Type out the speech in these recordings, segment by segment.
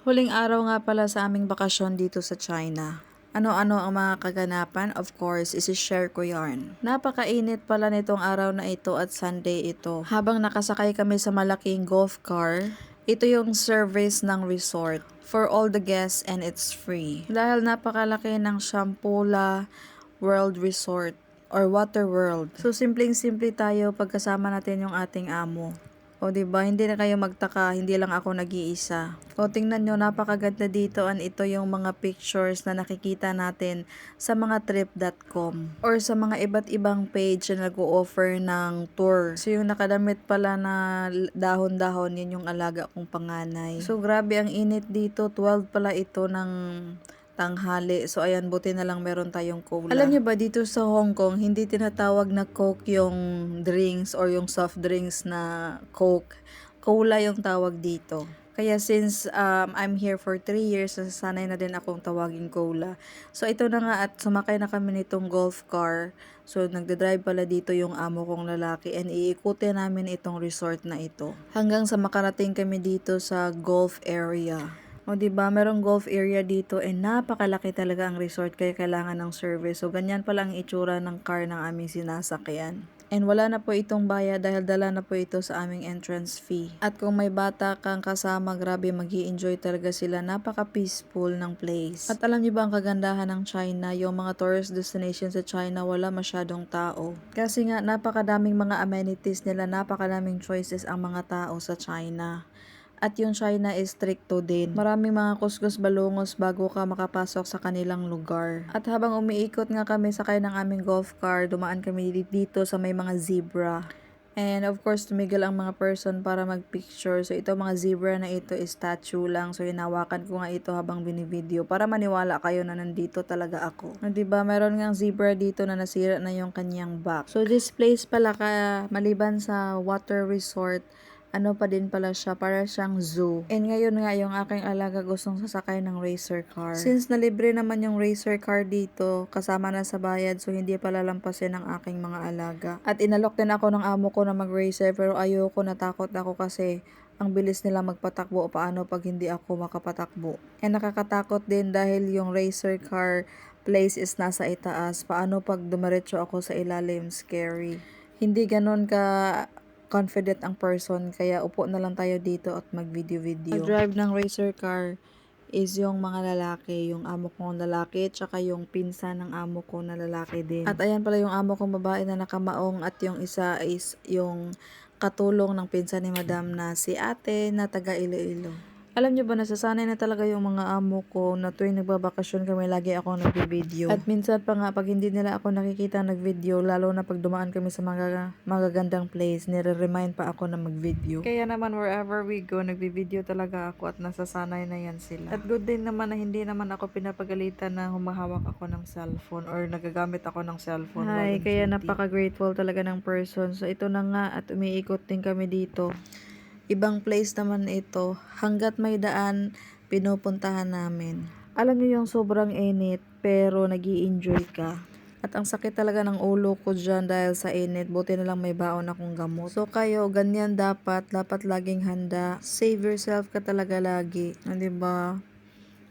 Huling araw nga pala sa aming bakasyon dito sa China. Ano-ano ang mga kaganapan? Of course, isi-share ko yarn. Napakainit pala nitong araw na ito at Sunday ito. Habang nakasakay kami sa malaking golf car, ito yung service ng resort for all the guests and it's free. Dahil napakalaki ng Shampula World Resort or Water World. So, simpleng-simple tayo pagkasama natin yung ating amo. O, diba? Hindi na kayo magtaka, hindi lang ako nag-iisa. O, tingnan nyo, napakaganda dito. And ito yung mga pictures na nakikita natin sa mga trip.com or sa mga iba't ibang page na nag-o-offer ng tour. So, yung nakadamit pala na dahon-dahon, yun yung alaga kong panganay. So, grabe ang init dito. 12 pala ito ng tanghali. So, ayan, buti na lang meron tayong cola. Alam niyo ba, dito sa Hong Kong, hindi tinatawag na Coke yung drinks or yung soft drinks na Coke. Cola yung tawag dito. Kaya since I'm here for 3 years, nasasanay na din akong tawagin cola. So, ito na nga at sumakay na kami nitong golf car. So, nagdadrive pala dito yung amo kong lalaki and iikutin namin itong resort na ito. Hanggang sa makarating kami dito sa golf area. O, diba, merong golf area dito and napakalaki talaga ang resort kaya kailangan ng service. So, ganyan pala ang itsura ng car ng aming sinasakyan. And wala na po itong bayad dahil dala na po ito sa aming entrance fee. At kung may bata kang kasama, grabe mag-i-enjoy talaga sila. Napaka-peaceful ng place. At alam niyo ba ang kagandahan ng China? Yung mga tourist destination sa China, wala masyadong tao. Kasi nga, napakadaming mga amenities nila, napakadaming choices ang mga tao sa China. At yung China is stricto din. Maraming mga kuskus balungos bago ka makapasok sa kanilang lugar. At habang umiikot nga kami sakay ng aming golf car, dumaan kami dito sa may mga zebra. And of course, tumigil ang mga person para magpicture. So, ito mga zebra na ito is statue lang. So, hinawakan ko nga ito habang binivideo para maniwala kayo na nandito talaga ako. Na, diba, meron nga zebra dito na nasira na yung kanyang back. So, this place pala maliban sa water resort, ano pa din pala siya, para siyang zoo. And ngayon nga, yung aking alaga gustong sasakay ng racer car. Since nalibre naman yung racer car dito, kasama na sa bayad, so hindi pala lampasin ng aking mga alaga. At inalok din ako ng amo ko na mag-racer, pero ayoko, natakot ako kasi ang bilis nila magpatakbo, paano pag hindi ako makapatakbo. And nakakatakot din dahil yung racer car place is nasa itaas, paano pag dumiretso ako sa ilalim, scary. Hindi ganon ka confident ang person, kaya upo na lang tayo dito at mag-video-video. Mag-drive ng racer car is yung mga lalaki, yung amo kong lalaki, tsaka yung pinsan ng amo ko na lalaki din. At ayan pala yung amo kong babae na nakamaong at yung isa is yung katulong ng pinsan ni Madam na si ate na taga Iloilo. Alam niyo ba, nasasanay na talaga yung mga amo ko na tuwing nagbabakasyon kami, lagi ako nag-video. At minsan pa nga, pag hindi nila ako nakikita nag-video, lalo na pag dumaan kami sa mga magagandang place, nire-remind pa ako na mag-video. Kaya naman, wherever we go, nag-video talaga ako at nasasanay na yan sila. At good din naman na hindi naman ako pinapagalitan na humahawak ako ng cellphone or nagagamit ako ng cellphone. Ay, kaya napaka-grateful talaga ng person. So, ito na nga at umiikot din kami dito. Ibang place naman ito, hanggat may daan, pinupuntahan namin. Alam niyo yung sobrang init, pero nag-i-enjoy ka. At ang sakit talaga ng ulo ko dyan dahil sa init, buti na lang may baon akong gamot. So kayo, ganyan dapat laging handa. Save yourself ka talaga lagi, diba?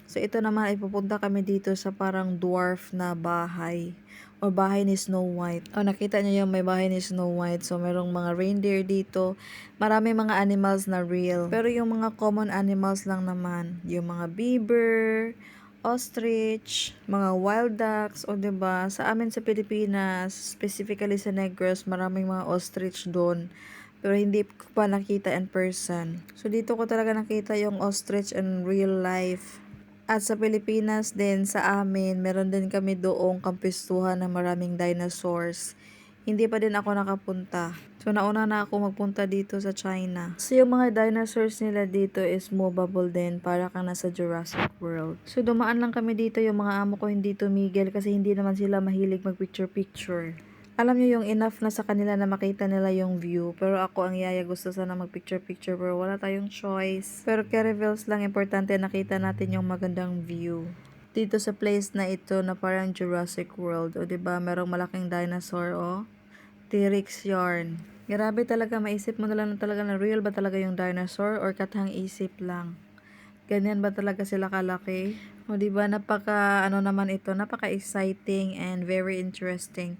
So, ito naman, ipupunta kami dito sa parang dwarf na bahay. O bahay ni Snow White. O, nakita niyo yung may bahay ni Snow White. So, merong mga reindeer dito. Marami mga animals na real. Pero yung mga common animals lang naman. Yung mga beaver, ostrich, mga wild ducks. O, diba? Sa amin sa Pilipinas, specifically sa Negros, maraming mga ostrich doon. Pero hindi ko pa nakita in person. So, dito ko talaga nakita yung ostrich in real life. At sa Pilipinas din, sa amin, meron din kami doong kampistuhan ng maraming dinosaurs. Hindi pa din ako nakapunta. So, nauna na ako magpunta dito sa China. So, yung mga dinosaurs nila dito is movable din, para kang nasa Jurassic World. So, dumaan lang kami dito, yung mga amo ko hindi tumigil kasi hindi naman sila mahilig mag-picture-picture. Alam niyo yung enough na sa kanila na makita nila yung view. Pero ako, ang yaya, gusto sana mag-picture-picture pero wala tayong choice. Pero kaya reveals lang, importante nakita natin yung magandang view. Dito sa place na ito na parang Jurassic World. O, diba? Merong malaking dinosaur, o. T-Rex yarn. Grabe talaga, maisip mo na lang talaga na real ba talaga yung dinosaur or katang isip lang. Ganyan ba talaga sila kalaki? O di ba napaka ano naman ito, napaka-exciting and very interesting.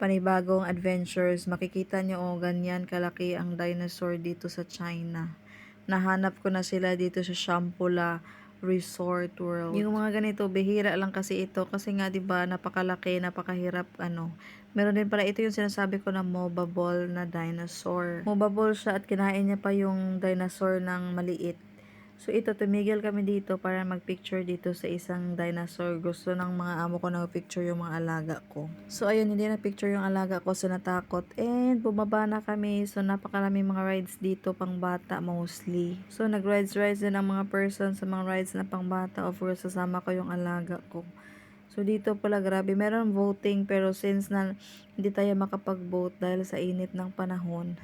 Panibagong adventures, makikita nyo ganyan kalaki ang dinosaur dito sa China. Nahanap ko na sila dito sa Shambhala Resort World. Yung mga ganito, bihira lang kasi ito kasi nga 'di ba napakalaki, napakahirap ano. Meron din pala ito yung sinasabi ko na movable na dinosaur. Movable siya at kinain niya pa yung dinosaur ng maliit. So ito, tumigil kami dito para magpicture dito sa isang dinosaur. Gusto ng mga amo ko na picture yung mga alaga ko. So ayun, hindi na picture yung alaga ko, so natakot. And bumaba na kami. So napakaraming mga rides dito, pang bata mostly. So nag-rides din ang mga person sa mga rides na pang bata. Of course, sasama ko yung alaga ko. So dito pala grabe, meron voting pero since na hindi tayo makapag-vote dahil sa init ng panahon,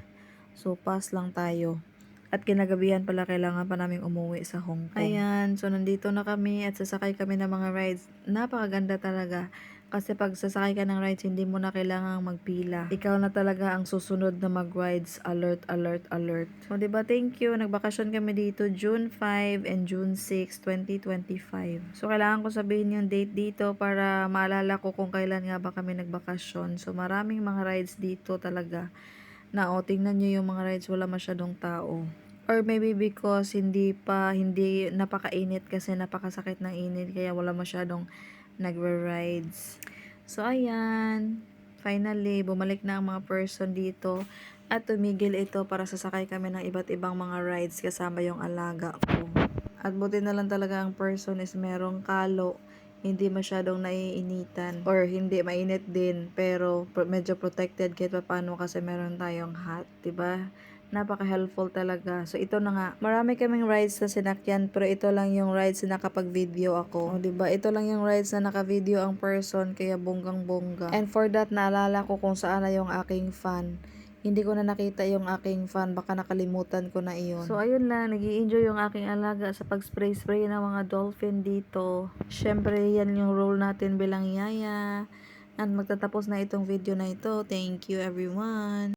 so pass lang tayo. At kinagabihan pala kailangan pa naming umuwi sa Hong Kong. Ayan, so nandito na kami at sasakay kami ng mga rides. Napakaganda talaga. Kasi pag sasakay ka ng rides, hindi mo na kailangang magpila. Ikaw na talaga ang susunod na mag-rides. Alert, alert, alert. So, diba, thank you. Nagbakasyon kami dito June 5 and June 6, 2025. So, kailangan ko sabihin yung date dito para maalala ko kung kailan nga ba kami nagbakasyon. So, maraming mga rides dito talaga na tingnan nyo yung mga rides, wala masyadong tao. Or maybe because hindi napakainit kasi napakasakit ng init kaya wala masyadong nagre-rides. So ayan, finally bumalik na ang mga person dito at tumigil ito para sasakay kami ng iba't ibang mga rides kasama yung alaga ko. At buti na lang talaga ang person is merong kalo, hindi masyadong naiinitan or hindi mainit din pero medyo protected kahit paano kasi meron tayong hat, 'di ba? Napaka-helpful talaga. So ito na nga, marami kaming rides na sinakyan pero ito lang yung rides na nakapag-video ako. O, 'di ba? Ito lang yung rides na naka-video ang person kaya bonggang-bongga. And for that, naalala ko kung saan na yung aking fan. Hindi ko na nakita yung aking fan, baka nakalimutan ko na iyon. So ayun lang, nag-i-enjoy yung aking alaga sa pag-spray-spray ng mga dolphin dito. Syempre yan yung role natin bilang yaya. At magtatapos na itong video na ito. Thank you everyone.